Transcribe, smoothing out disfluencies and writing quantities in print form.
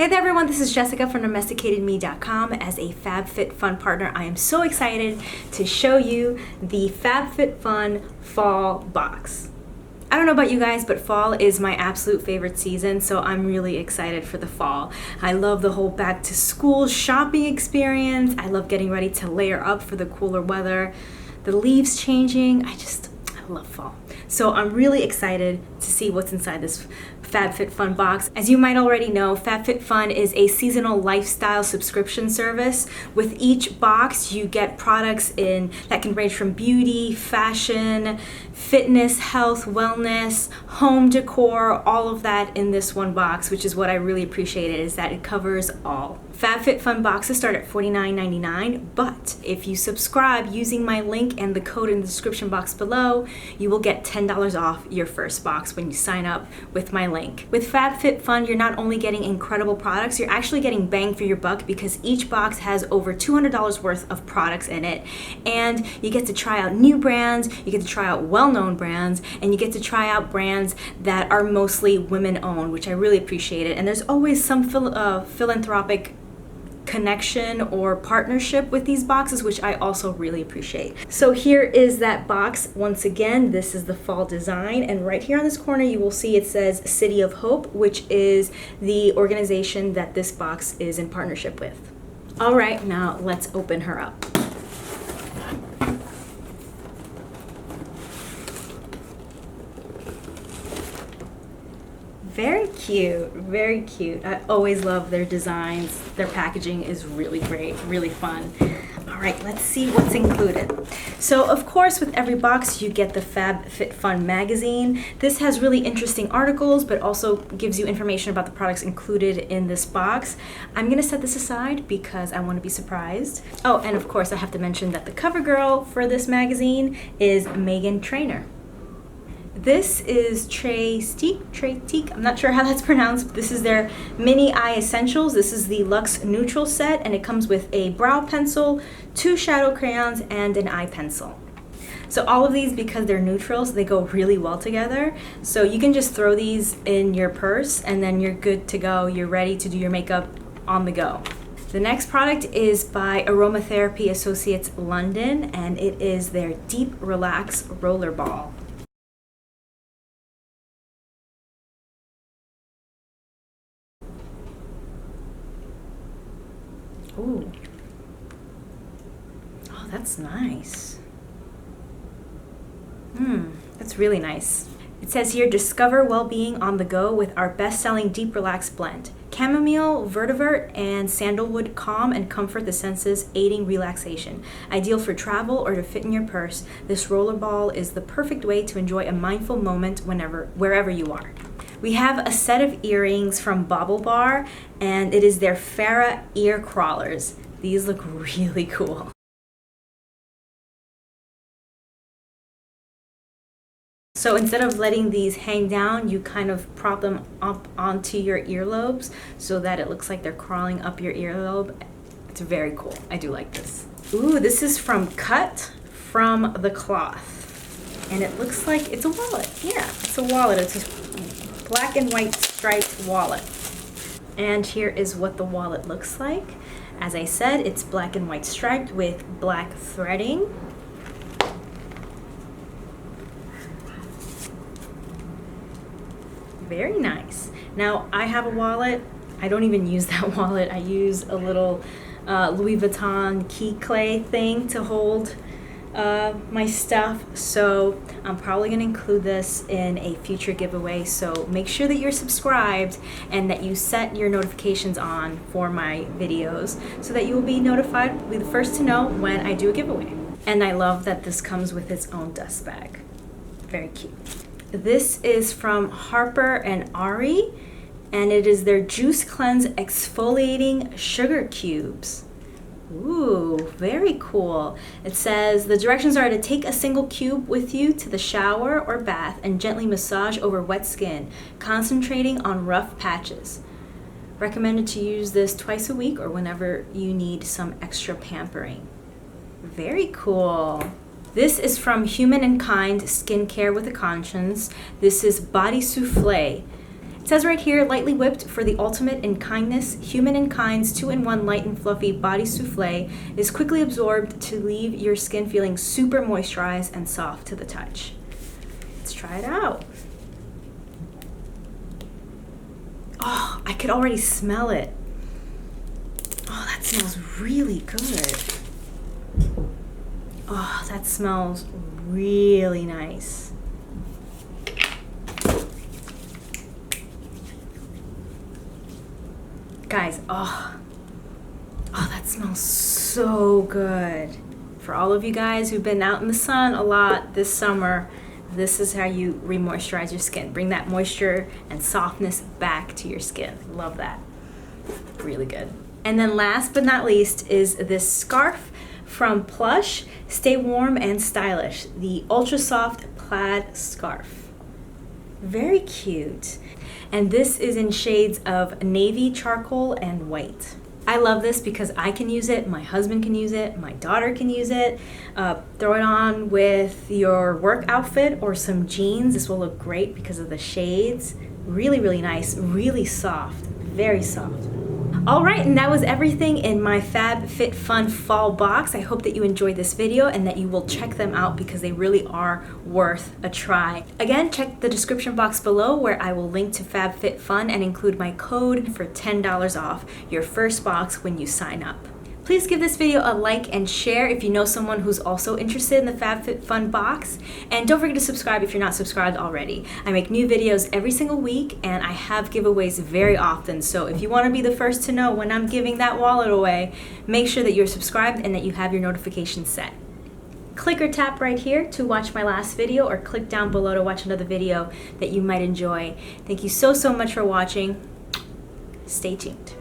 Hey there everyone, this is Jessica from DomesticatedMe.com. As a FabFitFun partner, I am so excited to show you the FabFitFun Fall Box. I don't know about you guys, but fall is my absolute favorite season, so I'm really excited for the fall. I love the whole back to school shopping experience. I love getting ready to layer up for the cooler weather. The leaves changing, I love fall. So I'm really excited to see what's inside this FabFitFun box. As you might already know, FabFitFun is a seasonal lifestyle subscription service. With each box, you get products that can range from beauty, fashion, fitness, health, wellness, home decor, all of that in this one box, which is what I really appreciated, is that it covers all. FabFitFun boxes start at $49.99, but if you subscribe using my link and the code in the description box below, you will get $10 off your first box when you sign up with my link. With FabFitFun, you're not only getting incredible products, you're actually getting bang for your buck because each box has over $200 worth of products in it, and you get to try out new brands, you get to try out well-known brands, and you get to try out brands that are mostly women-owned, which I really appreciate it. And there's always some philanthropic connection or partnership with these boxes, which I also really appreciate. So here is that box. Once again, this is the fall design, and right here on this corner you will see it says City of Hope, which is the organization that this box is in partnership with. All right, now let's open her up. Very cute, very cute. I always love their designs. Their packaging is really great, really fun. All right, let's see what's included. So of course, with every box, you get the FabFitFun magazine. This has really interesting articles, but also gives you information about the products included in this box. I'm gonna set this aside because I wanna be surprised. Oh, and of course, I have to mention that the cover girl for this magazine is Megan Trainor. This is Tretique, I'm not sure how that's pronounced. This is their Mini Eye Essentials. This is the Luxe Neutral set, and it comes with a brow pencil, 2 shadow crayons, and an eye pencil. So all of these, because they're neutrals, they go really well together. So you can just throw these in your purse and then you're good to go. You're ready to do your makeup on the go. The next product is by Aromatherapy Associates London, and it is their Deep Relax Roller Ball. Ooh. Oh, that's nice. That's really nice. It says here, discover well-being on the go with our best-selling Deep Relax blend. Chamomile, vetiver, and sandalwood calm and comfort the senses, aiding relaxation. Ideal for travel or to fit in your purse, this roller ball is the perfect way to enjoy a mindful moment wherever you are. We have a set of earrings from Bobble Bar, and it is their Farah ear crawlers. These look really cool. So instead of letting these hang down, you kind of prop them up onto your earlobes so that it looks like they're crawling up your earlobe. It's very cool. I do like this. Ooh, this is from Cut From the Cloth. And it looks like it's a wallet. Yeah, it's a wallet. It's a black and white striped wallet. And here is what the wallet looks like. As I said, it's black and white striped with black threading. Very nice. Now, I have a wallet. I don't even use that wallet. I use a little Louis Vuitton key clay thing to hold my stuff. So I'm probably going to include this in a future giveaway. So make sure that you're subscribed and that you set your notifications on for my videos so that you will be notified, be the first to know when I do a giveaway. And I love that this comes with its own dust bag. Very cute. This is from Harper and Ari, and it is their Juice Cleanse Exfoliating Sugar Cubes. Ooh, very cool. It says the directions are to take a single cube with you to the shower or bath and gently massage over wet skin, concentrating on rough patches. Recommended to use this twice a week or whenever you need some extra pampering. Very cool. This is from Human and Kind Skincare with a Conscience. This is Body Soufflé. It says right here, lightly whipped for the ultimate in kindness, Human and Kind's 2-in-1 light and fluffy body souffle is quickly absorbed to leave your skin feeling super moisturized and soft to the touch. Let's try it out. Oh, I could already smell it. Oh, that smells really good. Oh, that smells really nice. Guys, oh, that smells so good. For all of you guys who've been out in the sun a lot this summer, this is how you re-moisturize your skin. Bring that moisture and softness back to your skin. Love that. Really good. And then last but not least is this scarf from Plush. Stay warm and stylish. The ultra soft plaid scarf. Very cute. And this is in shades of navy, charcoal, and white. I love this because I can use it, my husband can use it, my daughter can use it. Throw it on with your work outfit or some jeans. This will look great because of the shades. Really, really nice, really soft, very soft. All right, and that was everything in my FabFitFun fall box. I hope that you enjoyed this video and that you will check them out because they really are worth a try. Again, check the description box below where I will link to FabFitFun and include my code for $10 off your first box when you sign up. Please give this video a like and share if you know someone who's also interested in the FabFitFun box. And don't forget to subscribe if you're not subscribed already. I make new videos every single week and I have giveaways very often. So if you want to be the first to know when I'm giving that wallet away, make sure that you're subscribed and that you have your notifications set. Click or tap right here to watch my last video or click down below to watch another video that you might enjoy. Thank you so much for watching. Stay tuned.